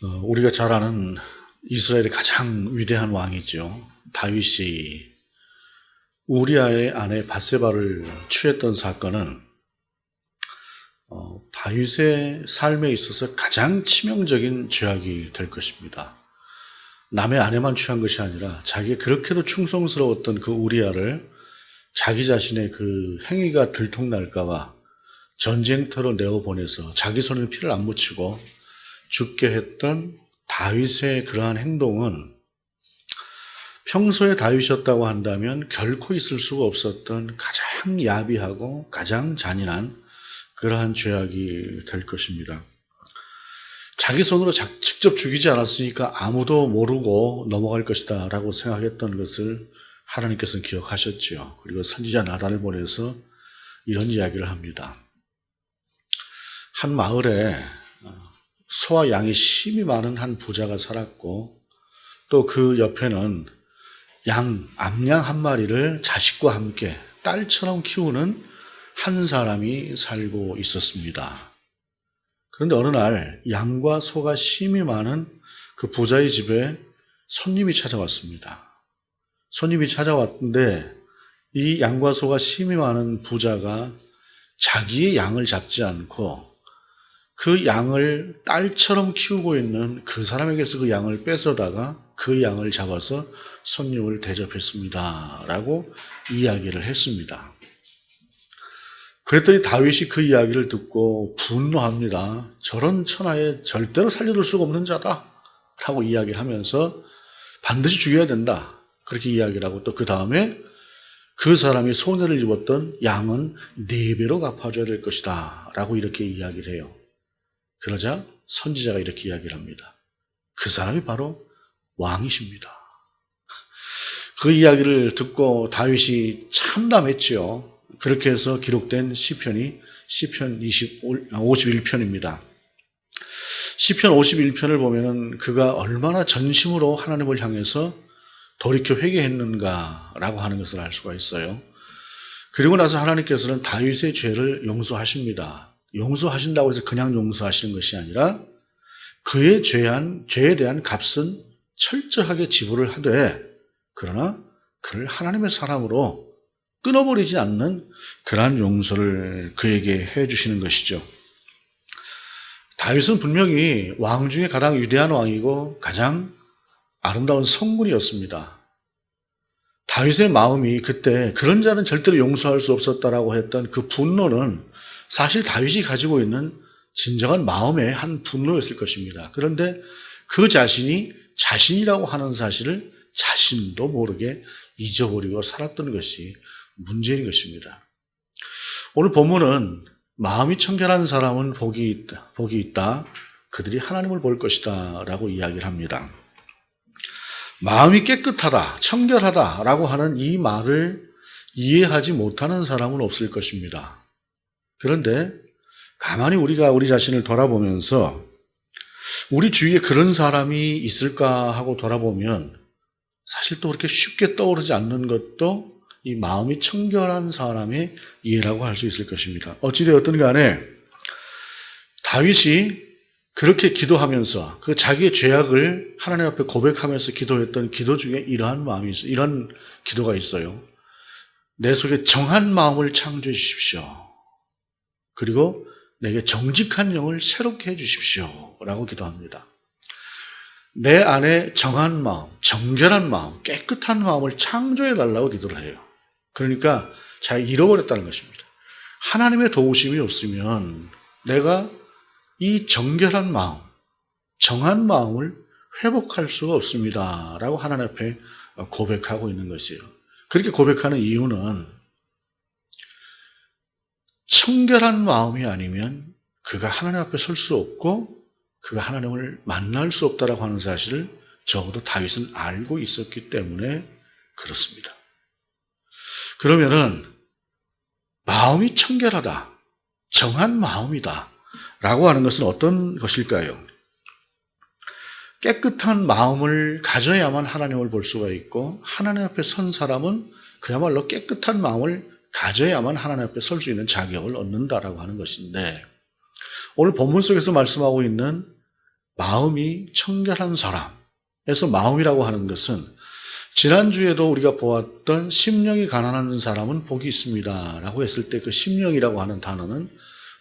우리가 잘 아는 이스라엘의 가장 위대한 왕이죠. 다윗이 우리아의 아내 밧세바를 취했던 사건은 다윗의 삶에 있어서 가장 치명적인 죄악이 될 것입니다. 남의 아내만 취한 것이 아니라 자기의 그렇게도 충성스러웠던 그 우리아를 자기 자신의 그 행위가 들통날까 봐 전쟁터로 내어보내서 자기 손에 피를 안 묻히고 죽게 했던 다윗의 그러한 행동은 평소에 다윗이었다고 한다면 결코 있을 수가 없었던 가장 야비하고 가장 잔인한 그러한 죄악이 될 것입니다. 자기 손으로 직접 죽이지 않았으니까 아무도 모르고 넘어갈 것이다 라고 생각했던 것을 하나님께서는 기억하셨지요. 그리고 선지자 나단을 보내서 이런 이야기를 합니다. 한 마을에 소와 양이 심이 많은 한 부자가 살았고 또 그 옆에는 암양 한 마리를 자식과 함께 딸처럼 키우는 한 사람이 살고 있었습니다. 그런데 어느 날 양과 소가 심이 많은 그 부자의 집에 손님이 찾아왔습니다. 손님이 찾아왔는데 이 양과 소가 심이 많은 부자가 자기의 양을 잡지 않고 그 양을 딸처럼 키우고 있는 그 사람에게서 그 양을 뺏어다가 그 양을 잡아서 손님을 대접했습니다. 라고 이야기를 했습니다. 그랬더니 다윗이 그 이야기를 듣고 분노합니다. 저런 천하에 절대로 살려둘 수가 없는 자다. 라고 이야기를 하면서 반드시 죽여야 된다. 그렇게 이야기를 하고 또 그 다음에 그 사람이 손해를 입었던 양은 4배로 갚아줘야 될 것이다. 라고 이렇게 이야기를 해요. 그러자 선지자가 이렇게 이야기를 합니다. 그 사람이 바로 왕이십니다. 그 이야기를 듣고 다윗이 참담했지요. 그렇게 해서 기록된 시편이 시편 51편입니다. 시편 51편을 보면은 그가 얼마나 전심으로 하나님을 향해서 돌이켜 회개했는가라고 하는 것을 알 수가 있어요. 그리고 나서 하나님께서는 다윗의 죄를 용서하십니다. 용서하신다고 해서 그냥 용서하시는 것이 아니라 그의 죄에 대한 값은 철저하게 지불을 하되 그러나 그를 하나님의 사람으로 끊어버리지 않는 그러한 용서를 그에게 해주시는 것이죠. 다윗은 분명히 왕 중에 가장 위대한 왕이고 가장 아름다운 성군이었습니다. 다윗의 마음이 그때 그런 자는 절대로 용서할 수 없었다라고 했던 그 분노는 사실 다윗이 가지고 있는 진정한 마음의 한 분노였을 것입니다. 그런데 그 자신이 자신이라고 하는 사실을 자신도 모르게 잊어버리고 살았던 것이 문제인 것입니다. 오늘 본문은 마음이 청결한 사람은 복이 있다. 그들이 하나님을 볼 것이다. 라고 이야기를 합니다. 마음이 깨끗하다, 청결하다 라고 하는 이 말을 이해하지 못하는 사람은 없을 것입니다. 그런데 가만히 우리가 우리 자신을 돌아보면서 우리 주위에 그런 사람이 있을까 하고 돌아보면 사실 또 그렇게 쉽게 떠오르지 않는 것도 이 마음이 청결한 사람의 이해라고 할 수 있을 것입니다. 어찌되었든 간에 다윗이 그렇게 기도하면서 그 자기의 죄악을 하나님 앞에 고백하면서 기도했던 기도 중에 이러한 마음이 있어요. 이런 기도가 있어요. 내 속에 정한 마음을 창조해 주십시오. 그리고 내게 정직한 영을 새롭게 해 주십시오. 라고 기도합니다. 내 안에 정한 마음, 정결한 마음, 깨끗한 마음을 창조해 달라고 기도를 해요. 그러니까 잘 잃어버렸다는 것입니다. 하나님의 도우심이 없으면 내가 이 정결한 마음, 정한 마음을 회복할 수가 없습니다. 라고 하나님 앞에 고백하고 있는 것이에요. 그렇게 고백하는 이유는 청결한 마음이 아니면 그가 하나님 앞에 설 수 없고 그가 하나님을 만날 수 없다라고 하는 사실을 적어도 다윗은 알고 있었기 때문에 그렇습니다. 그러면은 마음이 청결하다, 정한 마음이다 라고 하는 것은 어떤 것일까요? 깨끗한 마음을 가져야만 하나님을 볼 수가 있고 하나님 앞에 선 사람은 그야말로 깨끗한 마음을 가져야만 하나님 앞에 설 수 있는 자격을 얻는다라고 하는 것인데 오늘 본문 속에서 말씀하고 있는 마음이 청결한 사람에서 마음이라고 하는 것은 지난주에도 우리가 보았던 심령이 가난한 사람은 복이 있습니다 라고 했을 때 그 심령이라고 하는 단어는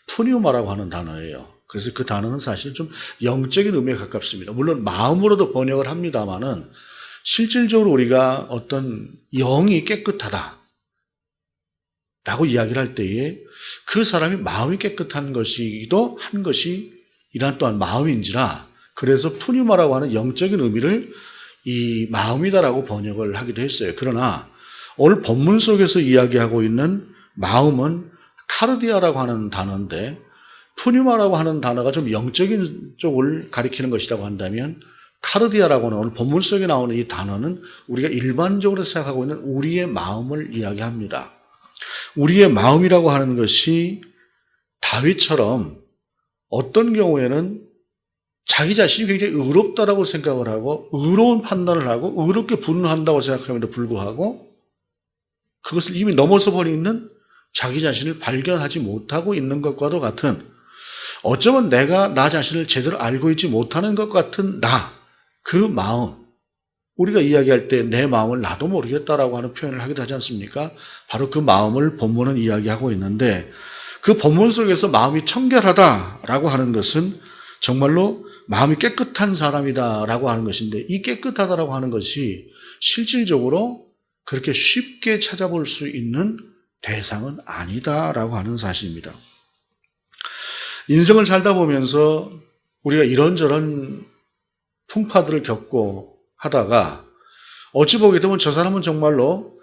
푸뉴마라고 하는 단어예요. 그래서 그 단어는 사실 좀 영적인 의미에 가깝습니다. 물론 마음으로도 번역을 합니다만은 실질적으로 우리가 어떤 영이 깨끗하다 라고 이야기를 할 때에 그 사람이 마음이 깨끗한 것이기도 한 것이 이란 또한 마음인지라 그래서 푸뉴마라고 하는 영적인 의미를 이 마음이다라고 번역을 하기도 했어요. 그러나 오늘 본문 속에서 이야기하고 있는 마음은 카르디아라고 하는 단어인데 푸뉴마라고 하는 단어가 좀 영적인 쪽을 가리키는 것이라고 한다면 카르디아라고 하는 오늘 본문 속에 나오는 이 단어는 우리가 일반적으로 생각하고 있는 우리의 마음을 이야기합니다. 우리의 마음이라고 하는 것이 다윗처럼 어떤 경우에는 자기 자신이 굉장히 의롭다라고 생각을 하고 의로운 판단을 하고 의롭게 분노한다고 생각함에도 불구하고 그것을 이미 넘어서 버리는 자기 자신을 발견하지 못하고 있는 것과도 같은 어쩌면 내가 나 자신을 제대로 알고 있지 못하는 것 같은 그 마음 우리가 이야기할 때 내 마음을 나도 모르겠다라고 하는 표현을 하기도 하지 않습니까? 바로 그 마음을 본문은 이야기하고 있는데 그 본문 속에서 마음이 청결하다라고 하는 것은 정말로 마음이 깨끗한 사람이다라고 하는 것인데 이 깨끗하다라고 하는 것이 실질적으로 그렇게 쉽게 찾아볼 수 있는 대상은 아니다라고 하는 사실입니다. 인생을 살다 보면서 우리가 이런저런 풍파들을 겪고 하다가 어찌 보게 되면 저 사람은 정말로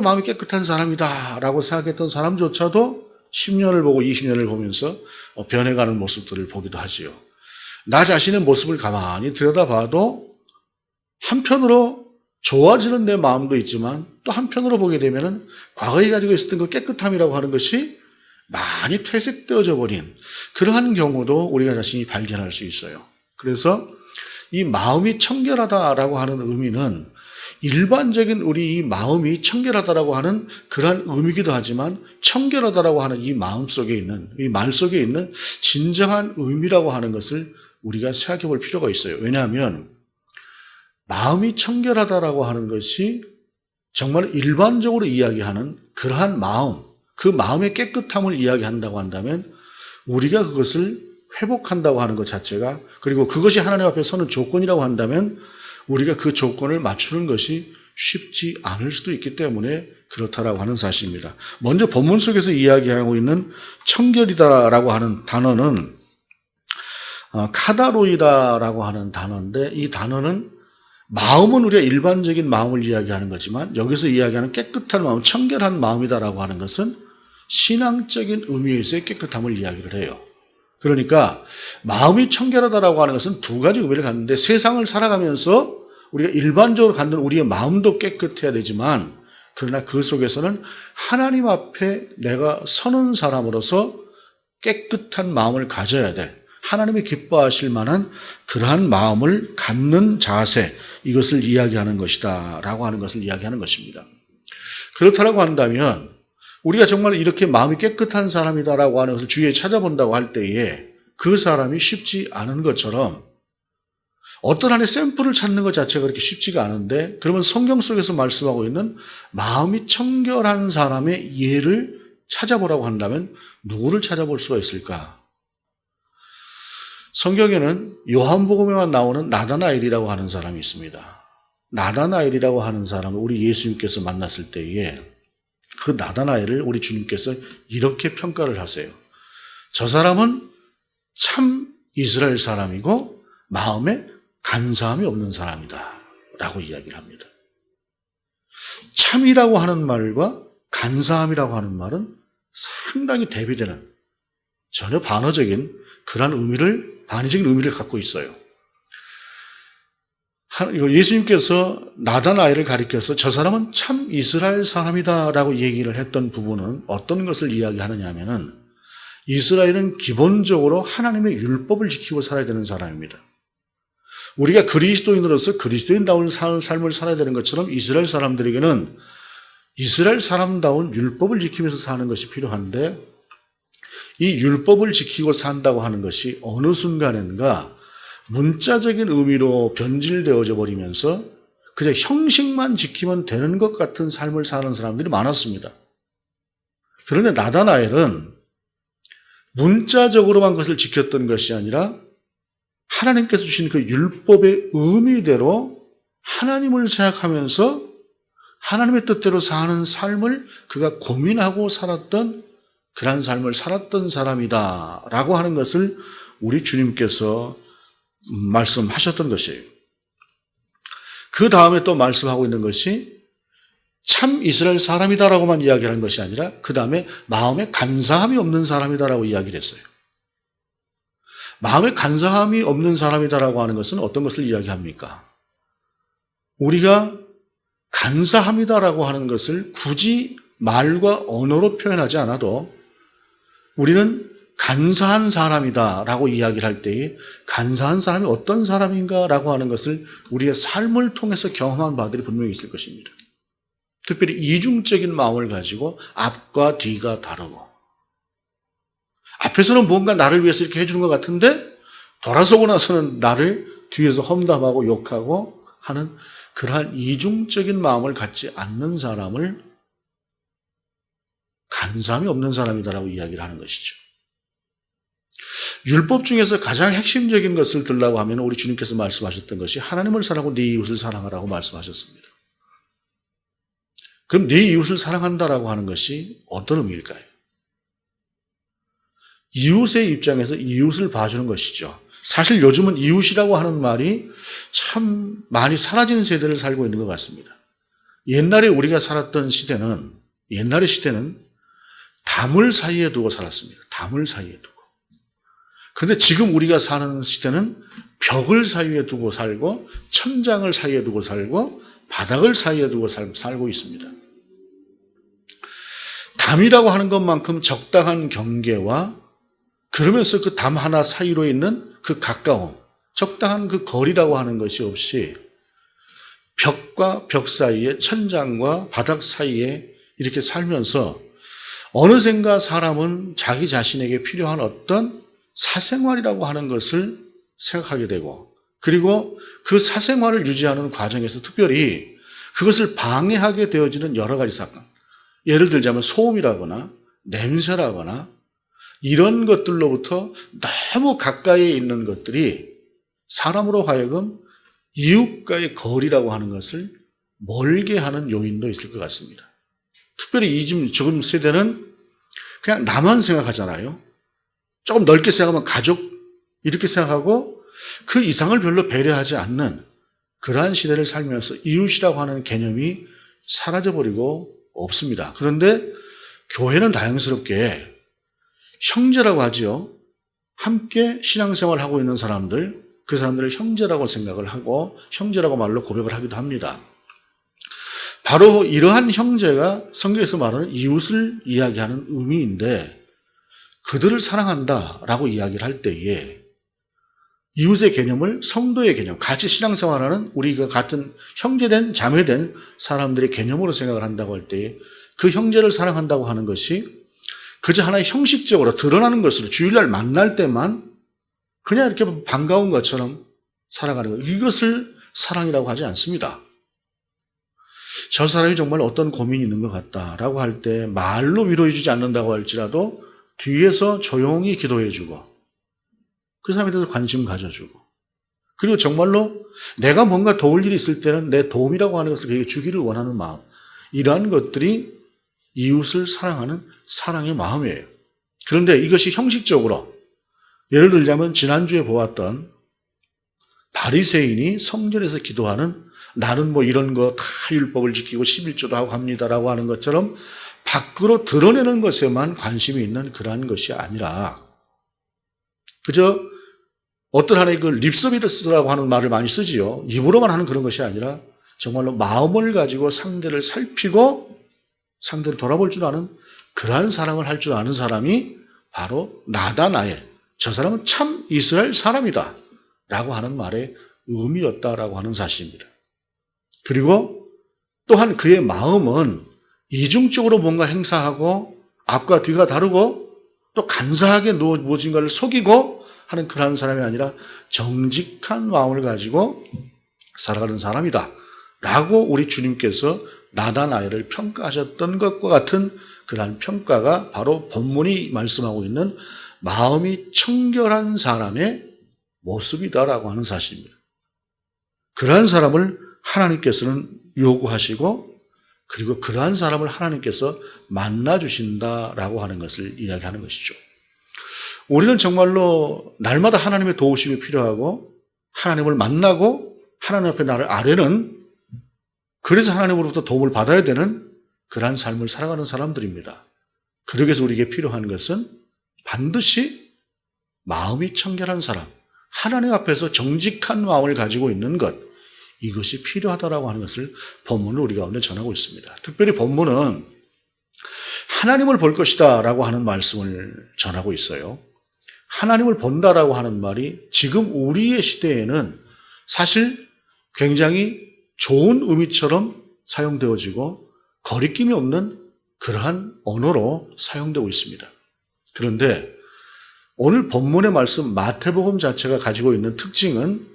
마음이 깨끗한 사람이다라고 생각했던 사람조차도 10년을 보고 20년을 보면서 변해가는 모습들을 보기도 하지요. 나 자신의 모습을 가만히 들여다봐도 한편으로 좋아지는 내 마음도 있지만 또 한편으로 보게 되면은 과거에 가지고 있었던 그 깨끗함이라고 하는 것이 많이 퇴색되어져 버린 그러한 경우도 우리가 자신이 발견할 수 있어요. 그래서 이 마음이 청결하다라고 하는 의미는 일반적인 우리 이 마음이 청결하다라고 하는 그러한 의미이기도 하지만 청결하다라고 하는 이 마음 속에 있는 이 말 속에 있는 진정한 의미라고 하는 것을 우리가 생각해 볼 필요가 있어요. 왜냐하면 마음이 청결하다라고 하는 것이 정말 일반적으로 이야기하는 그러한 마음, 그 마음의 깨끗함을 이야기한다고 한다면 우리가 그것을 회복한다고 하는 것 자체가 그리고 그것이 하나님 앞에 서는 조건이라고 한다면 우리가 그 조건을 맞추는 것이 쉽지 않을 수도 있기 때문에 그렇다라고 하는 사실입니다. 먼저 본문 속에서 이야기하고 있는 청결이다라고 하는 단어는 카다로이다라고 하는 단어인데 이 단어는 마음은 우리가 일반적인 마음을 이야기하는 거지만 여기서 이야기하는 깨끗한 마음, 청결한 마음이다라고 하는 것은 신앙적인 의미에서의 깨끗함을 이야기를 해요. 그러니까 마음이 청결하다라고 하는 것은 두 가지 의미를 갖는데 세상을 살아가면서 우리가 일반적으로 갖는 우리의 마음도 깨끗해야 되지만 그러나 그 속에서는 하나님 앞에 내가 서는 사람으로서 깨끗한 마음을 가져야 될 하나님이 기뻐하실 만한 그러한 마음을 갖는 자세 이것을 이야기하는 것이다 라고 하는 것을 이야기하는 것입니다. 그렇다라고 한다면 우리가 정말 이렇게 마음이 깨끗한 사람이다라고 하는 것을 주위에 찾아본다고 할 때에 그 사람이 쉽지 않은 것처럼 어떤 한의 샘플을 찾는 것 자체가 그렇게 쉽지가 않은데 그러면 성경 속에서 말씀하고 있는 마음이 청결한 사람의 예를 찾아보라고 한다면 누구를 찾아볼 수가 있을까? 성경에는 요한복음에만 나오는 나다나엘이라고 하는 사람이 있습니다. 나다나엘이라고 하는 사람을 우리 예수님께서 만났을 때에 그 나다나엘을 우리 주님께서 이렇게 평가를 하세요. 저 사람은 참 이스라엘 사람이고 마음에 간사함이 없는 사람이다 라고 이야기를 합니다. 참이라고 하는 말과 간사함이라고 하는 말은 상당히 대비되는 전혀 반어적인 그러한 반의적인 의미를 갖고 있어요. 예수님께서 나다나엘을 가리켜서 저 사람은 참 이스라엘 사람이다라고 얘기를 했던 부분은 어떤 것을 이야기하느냐 하면은 이스라엘은 기본적으로 하나님의 율법을 지키고 살아야 되는 사람입니다. 우리가 그리스도인으로서 그리스도인다운 삶을 살아야 되는 것처럼 이스라엘 사람들에게는 이스라엘 사람다운 율법을 지키면서 사는 것이 필요한데 이 율법을 지키고 산다고 하는 것이 어느 순간인가 문자적인 의미로 변질되어져 버리면서 그저 형식만 지키면 되는 것 같은 삶을 사는 사람들이 많았습니다. 그런데 나다나엘은 문자적으로만 그것을 지켰던 것이 아니라 하나님께서 주신 그 율법의 의미대로 하나님을 생각하면서 하나님의 뜻대로 사는 삶을 그가 고민하고 살았던 그런 삶을 살았던 사람이다라고 하는 것을 우리 주님께서 말씀하셨던 것이에요. 그 다음에 또 말씀하고 있는 것이 참 이스라엘 사람이다라고만 이야기하는 것이 아니라 그 다음에 마음에 간사함이 없는 사람이다라고 이야기를 했어요. 마음에 간사함이 없는 사람이다라고 하는 것은 어떤 것을 이야기합니까? 우리가 간사함이다라고 하는 것을 굳이 말과 언어로 표현하지 않아도 우리는 간사한 사람이다라고 이야기를 할 때에 간사한 사람이 어떤 사람인가라고 하는 것을 우리의 삶을 통해서 경험한 바들이 분명히 있을 것입니다. 특별히 이중적인 마음을 가지고 앞과 뒤가 다르고 앞에서는 뭔가 나를 위해서 이렇게 해주는 것 같은데 돌아서고 나서는 나를 뒤에서 험담하고 욕하고 하는 그러한 이중적인 마음을 갖지 않는 사람을 간사함이 없는 사람이다라고 이야기를 하는 것이죠. 율법 중에서 가장 핵심적인 것을 들라고 하면 우리 주님께서 말씀하셨던 것이 하나님을 사랑하고 네 이웃을 사랑하라고 말씀하셨습니다. 그럼 네 이웃을 사랑한다라고 하는 것이 어떤 의미일까요? 이웃의 입장에서 이웃을 봐주는 것이죠. 사실 요즘은 이웃이라고 하는 말이 참 많이 사라진 세대를 살고 있는 것 같습니다. 옛날에 우리가 살았던 시대는, 옛날의 시대는 담을 사이에 두고 살았습니다. 담을 사이에 두고. 그런데 지금 우리가 사는 시대는 벽을 사이에 두고 살고 천장을 사이에 두고 살고 바닥을 사이에 두고 살고 있습니다. 담이라고 하는 것만큼 적당한 경계와 그러면서 그 담 하나 사이로 있는 그 가까움, 적당한 그 거리라고 하는 것이 없이 벽과 벽 사이에 천장과 바닥 사이에 이렇게 살면서 어느샌가 사람은 자기 자신에게 필요한 어떤 사생활이라고 하는 것을 생각하게 되고 그리고 그 사생활을 유지하는 과정에서 특별히 그것을 방해하게 되어지는 여러 가지 사건, 예를 들자면 소음이라거나 냄새라거나 이런 것들로부터 너무 가까이에 있는 것들이 사람으로 하여금 이웃과의 거리라고 하는 것을 멀게 하는 요인도 있을 것 같습니다. 특별히 지금 세대는 그냥 나만 생각하잖아요. 조금 넓게 생각하면 가족 이렇게 생각하고 그 이상을 별로 배려하지 않는 그러한 시대를 살면서 이웃이라고 하는 개념이 사라져버리고 없습니다. 그런데 교회는 다행스럽게 형제라고 하지요. 함께 신앙생활을 하고 있는 사람들, 그 사람들을 형제라고 생각을 하고 형제라고 말로 고백을 하기도 합니다. 바로 이러한 형제가 성경에서 말하는 이웃을 이야기하는 의미인데 그들을 사랑한다라고 이야기를 할 때에 이웃의 개념을 성도의 개념, 같이 신앙생활하는 우리가 같은 형제된 자매된 사람들의 개념으로 생각을 한다고 할 때에 그 형제를 사랑한다고 하는 것이 그저 하나의 형식적으로 드러나는 것으로 주일날 만날 때만 그냥 이렇게 반가운 것처럼 살아가는 것, 이것을 사랑이라고 하지 않습니다. 저 사람이 정말 어떤 고민이 있는 것 같다라고 할 때 말로 위로해 주지 않는다고 할지라도 뒤에서 조용히 기도해주고 그 사람에 대해서 관심 가져주고 그리고 정말로 내가 뭔가 도울 일이 있을 때는 내 도움이라고 하는 것을 그에게 주기를 원하는 마음, 이러한 것들이 이웃을 사랑하는 사랑의 마음이에요. 그런데 이것이 형식적으로 예를 들자면 지난주에 보았던 바리새인이 성전에서 기도하는 나는 뭐 이런 거 다 율법을 지키고 11조도 하고 합니다라고 하는 것처럼 밖으로 드러내는 것에만 관심이 있는 그러한 것이 아니라 그저 어떤 하나의 그 립서비스라고 하는 말을 많이 쓰지요. 입으로만 하는 그런 것이 아니라 정말로 마음을 가지고 상대를 살피고 상대를 돌아볼 줄 아는 그러한 사랑을 할 줄 아는 사람이 바로 나다나엘, 저 사람은 참 이스라엘 사람이다 라고 하는 말의 의미였다라고 하는 사실입니다. 그리고 또한 그의 마음은 이중적으로 뭔가 행사하고 앞과 뒤가 다르고 또 간사하게 무엇인가를 속이고 하는 그런 사람이 아니라 정직한 마음을 가지고 살아가는 사람이다 라고 우리 주님께서 나다나엘을 평가하셨던 것과 같은 그러한 평가가 바로 본문이 말씀하고 있는 마음이 청결한 사람의 모습이다라고 하는 사실입니다. 그러한 사람을 하나님께서는 요구하시고 그리고 그러한 사람을 하나님께서 만나주신다라고 하는 것을 이야기하는 것이죠. 우리는 정말로 날마다 하나님의 도우심이 필요하고 하나님을 만나고 하나님 앞에 나를 아뢰는, 그래서 하나님으로부터 도움을 받아야 되는 그러한 삶을 살아가는 사람들입니다. 그러기 위해서 우리에게 필요한 것은 반드시 마음이 청결한 사람, 하나님 앞에서 정직한 마음을 가지고 있는 것, 이것이 필요하다라고 하는 것을 본문을 우리 가운데 전하고 있습니다. 특별히 본문은 하나님을 볼 것이다 라고 하는 말씀을 전하고 있어요. 하나님을 본다라고 하는 말이 지금 우리의 시대에는 사실 굉장히 좋은 의미처럼 사용되어지고 거리낌이 없는 그러한 언어로 사용되고 있습니다. 그런데 오늘 본문의 말씀 마태복음 자체가 가지고 있는 특징은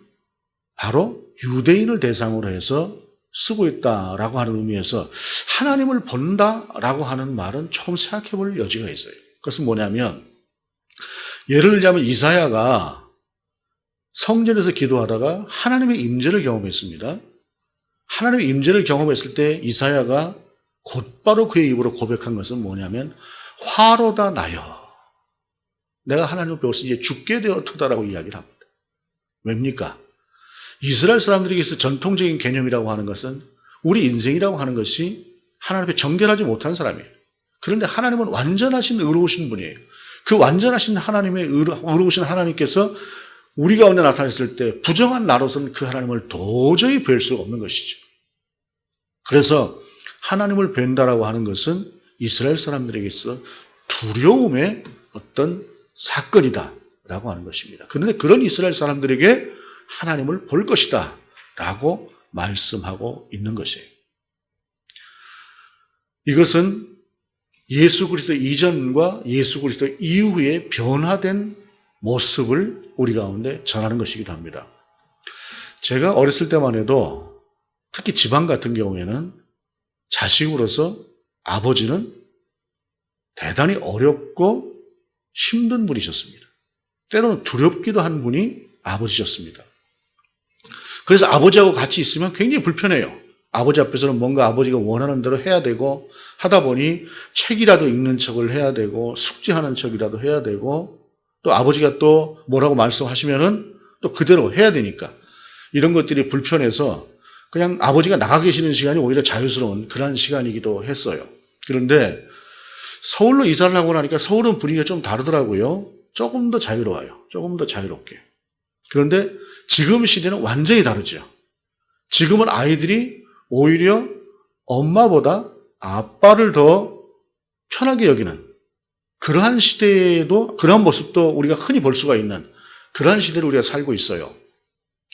바로 유대인을 대상으로 해서 쓰고 있다라고 하는 의미에서 하나님을 본다라고 하는 말은 조금 생각해 볼 여지가 있어요. 그것은 뭐냐면, 예를 들자면 이사야가 성전에서 기도하다가 하나님의 임재를 경험했습니다. 하나님의 임재를 경험했을 때 이사야가 곧바로 그의 입으로 고백한 것은 뭐냐면, 화로다 나여, 내가 하나님을 배워서 이제 죽게 되었다라고 이야기를 합니다. 왜입니까? 이스라엘 사람들에게서 전통적인 개념이라고 하는 것은 우리 인생이라고 하는 것이 하나님 앞에 정결하지 못한 사람이에요. 그런데 하나님은 완전하신 의로우신 분이에요. 그 완전하신 하나님의 의로우신 하나님께서 우리 가운데 나타났을 때 부정한 나로서는 그 하나님을 도저히 뵐 수가 없는 것이죠. 그래서 하나님을 뵌다라고 하는 것은 이스라엘 사람들에게서 두려움의 어떤 사건이다라고 하는 것입니다. 그런데 그런 이스라엘 사람들에게 하나님을 볼 것이다 라고 말씀하고 있는 것이에요. 이것은 예수 그리스도 이전과 예수 그리스도 이후에 변화된 모습을 우리 가운데 전하는 것이기도 합니다. 제가 어렸을 때만 해도 특히 지방 같은 경우에는 자식으로서 아버지는 대단히 어렵고 힘든 분이셨습니다. 때로는 두렵기도 한 분이 아버지셨습니다. 그래서 아버지하고 같이 있으면 굉장히 불편해요. 아버지 앞에서는 뭔가 아버지가 원하는 대로 해야 되고, 하다 보니 책이라도 읽는 척을 해야 되고, 숙제하는 척이라도 해야 되고, 또 아버지가 또 뭐라고 말씀하시면은 또 그대로 해야 되니까 이런 것들이 불편해서 그냥 아버지가 나가 계시는 시간이 오히려 자유스러운 그런 시간이기도 했어요. 그런데 서울로 이사를 하고 나니까 서울은 분위기가 좀 다르더라고요. 조금 더 자유로워요. 조금 더 자유롭게. 그런데 지금 시대는 완전히 다르죠. 지금은 아이들이 오히려 엄마보다 아빠를 더 편하게 여기는 그러한 시대에도, 그러한 모습도 우리가 흔히 볼 수가 있는 그러한 시대를 우리가 살고 있어요.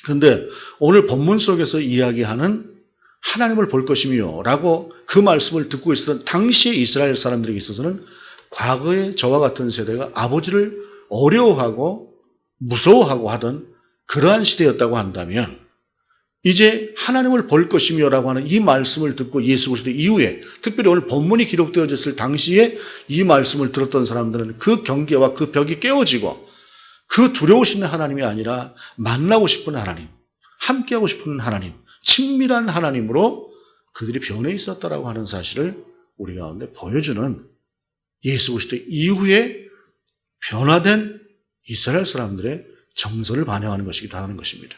그런데 오늘 본문 속에서 이야기하는 하나님을 볼 것이며 라고 그 말씀을 듣고 있었던 당시의 이스라엘 사람들에게 있어서는 과거의 저와 같은 세대가 아버지를 어려워하고 무서워하고 하던 그러한 시대였다고 한다면, 이제 하나님을 볼 것이며 라고 하는 이 말씀을 듣고 예수 그리스도 이후에, 특별히 오늘 본문이 기록되어졌을 당시에 이 말씀을 들었던 사람들은 그 경계와 그 벽이 깨어지고 그 두려우신 하나님이 아니라 만나고 싶은 하나님, 함께하고 싶은 하나님, 친밀한 하나님으로 그들이 변해 있었다라고 하는 사실을 우리 가운데 보여주는 예수 그리스도 이후에 변화된 이스라엘 사람들의 정서를 반영하는 것이기도 하는 것입니다.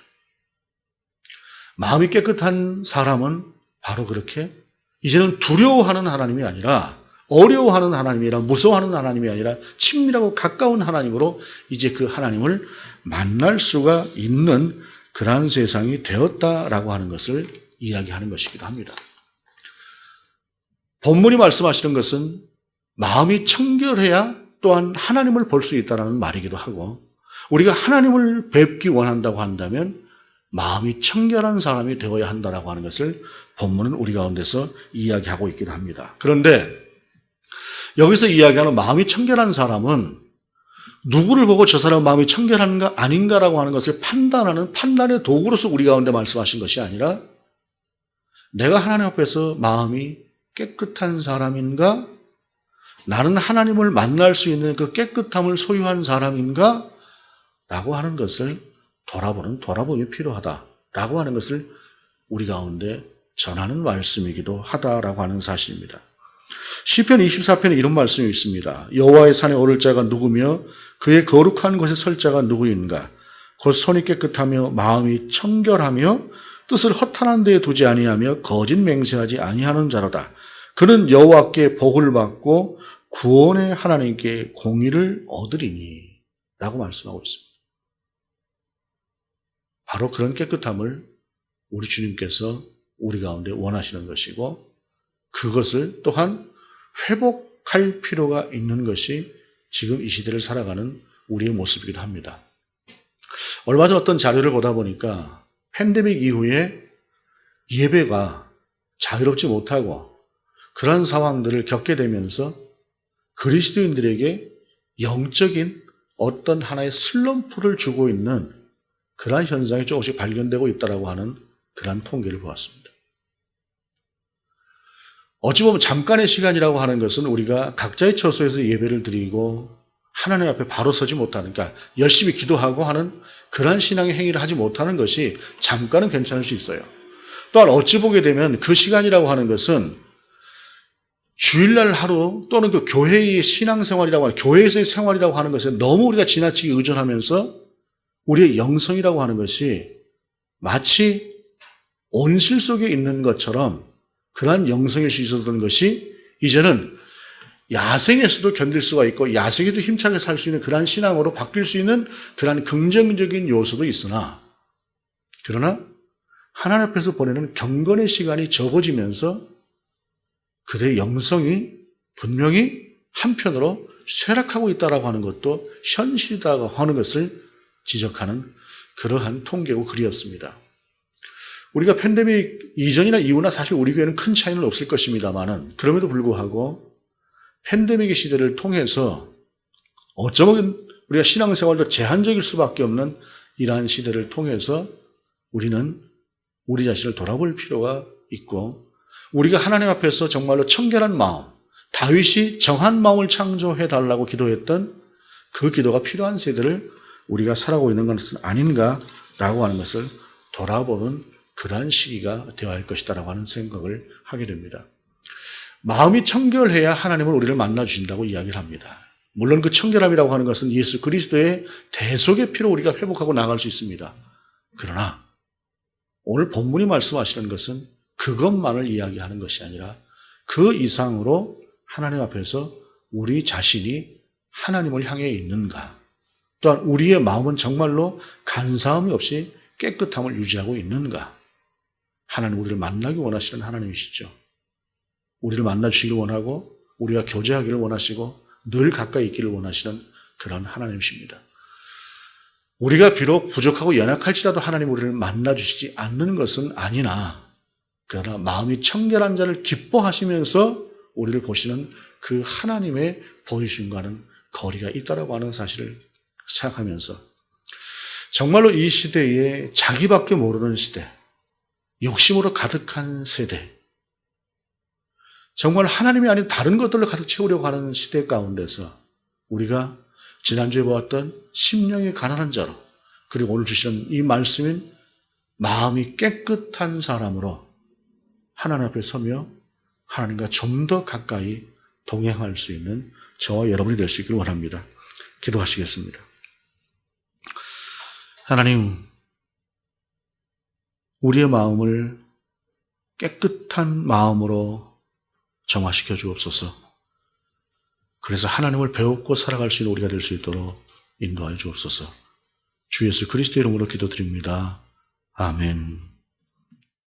마음이 깨끗한 사람은 바로 그렇게 이제는 두려워하는 하나님이 아니라, 어려워하는 하나님이 아니라, 무서워하는 하나님이 아니라 친밀하고 가까운 하나님으로 이제 그 하나님을 만날 수가 있는 그러한 세상이 되었다라고 하는 것을 이야기하는 것이기도 합니다. 본문이 말씀하시는 것은 마음이 청결해야 또한 하나님을 볼 수 있다는 말이기도 하고, 우리가 하나님을 뵙기 원한다고 한다면 마음이 청결한 사람이 되어야 한다라고 하는 것을 본문은 우리 가운데서 이야기하고 있기도 합니다. 그런데 여기서 이야기하는 마음이 청결한 사람은 누구를 보고 저 사람 마음이 청결한가 아닌가라고 하는 것을 판단하는 판단의 도구로서 우리 가운데 말씀하신 것이 아니라 내가 하나님 앞에서 마음이 깨끗한 사람인가? 나는 하나님을 만날 수 있는 그 깨끗함을 소유한 사람인가? 라고 하는 것을 돌아보는 필요하다라고 하는 것을 우리 가운데 전하는 말씀이기도 하다라고 하는 사실입니다. 시편 24편에 이런 말씀이 있습니다. 여호와의 산에 오를 자가 누구며 그의 거룩한 곳에 설 자가 누구인가? 곧 손이 깨끗하며 마음이 청결하며 뜻을 허탄한 데에 두지 아니하며 거짓 맹세하지 아니하는 자로다. 그는 여호와께 복을 받고 구원의 하나님께 공의를 얻으리니 라고 말씀하고 있습니다. 바로 그런 깨끗함을 우리 주님께서 우리 가운데 원하시는 것이고 그것을 또한 회복할 필요가 있는 것이 지금 이 시대를 살아가는 우리의 모습이기도 합니다. 얼마 전 어떤 자료를 보다 보니까 팬데믹 이후에 예배가 자유롭지 못하고 그런 상황들을 겪게 되면서 그리스도인들에게 영적인 어떤 하나의 슬럼프를 주고 있는 그러한 현상이 조금씩 발견되고 있다고 하는 그러한 통계를 보았습니다. 어찌 보면 잠깐의 시간이라고 하는 것은 우리가 각자의 처소에서 예배를 드리고 하나님 앞에 바로 서지 못하는, 그러니까 열심히 기도하고 하는 그러한 신앙의 행위를 하지 못하는 것이 잠깐은 괜찮을 수 있어요. 또한 어찌 보게 되면 그 시간이라고 하는 것은 주일날 하루 또는 그 교회의 신앙생활이라고 하는, 교회에서의 생활이라고 하는 것에 너무 우리가 지나치게 의존하면서 우리의 영성이라고 하는 것이 마치 온실 속에 있는 것처럼 그러한 영성일 수 있었던 것이 이제는 야생에서도 견딜 수가 있고 야생에도 힘차게 살 수 있는 그러한 신앙으로 바뀔 수 있는 그러한 긍정적인 요소도 있으나, 그러나 하나님 앞에서 보내는 경건의 시간이 적어지면서 그들의 영성이 분명히 한편으로 쇠락하고 있다고 하는 것도 현실이라고 하는 것을 지적하는 그러한 통계고 글이었습니다. 우리가 팬데믹 이전이나 이후나 사실 우리 교회는 큰 차이는 없을 것입니다만은 그럼에도 불구하고 팬데믹의 시대를 통해서 어쩌면 우리가 신앙생활도 제한적일 수밖에 없는 이러한 시대를 통해서 우리는 우리 자신을 돌아볼 필요가 있고, 우리가 하나님 앞에서 정말로 청결한 마음, 다윗이 정한 마음을 창조해달라고 기도했던 그 기도가 필요한 세대를 우리가 살아가고 있는 것은 아닌가라고 하는 것을 돌아보는 그러한 시기가 되어야 할 것이다라고 하는 생각을 하게 됩니다. 마음이 청결해야 하나님은 우리를 만나주신다고 이야기를 합니다. 물론 그 청결함이라고 하는 것은 예수 그리스도의 대속의 피로 우리가 회복하고 나갈 수 있습니다. 그러나 오늘 본문이 말씀하시는 것은 그것만을 이야기하는 것이 아니라 그 이상으로 하나님 앞에서 우리 자신이 하나님을 향해 있는가, 또한 우리의 마음은 정말로 간사함이 없이 깨끗함을 유지하고 있는가. 하나님 우리를 만나기 원하시는 하나님이시죠. 우리를 만나주시길 원하고 우리가 교제하기를 원하시고 늘 가까이 있기를 원하시는 그런 하나님이십니다. 우리가 비록 부족하고 연약할지라도 하나님 우리를 만나주시지 않는 것은 아니나, 그러나 마음이 청결한 자를 기뻐하시면서 우리를 보시는 그 하나님의 보이심과는 거리가 있다라고 하는 사실을 생각하면서 정말로 이 시대에 자기밖에 모르는 시대, 욕심으로 가득한 세대, 정말 하나님이 아닌 다른 것들로 가득 채우려고 하는 시대 가운데서 우리가 지난주에 보았던 심령이 가난한 자로, 그리고 오늘 주시는 이 말씀인 마음이 깨끗한 사람으로 하나님 앞에 서며 하나님과 좀 더 가까이 동행할 수 있는 저와 여러분이 될 수 있기를 원합니다. 기도하시겠습니다. 하나님, 우리의 마음을 깨끗한 마음으로 정화시켜 주옵소서. 그래서 하나님을 배웠고 살아갈 수 있는 우리가 될 수 있도록 인도하여 주옵소서. 주 예수 그리스도의 이름으로 기도드립니다. 아멘.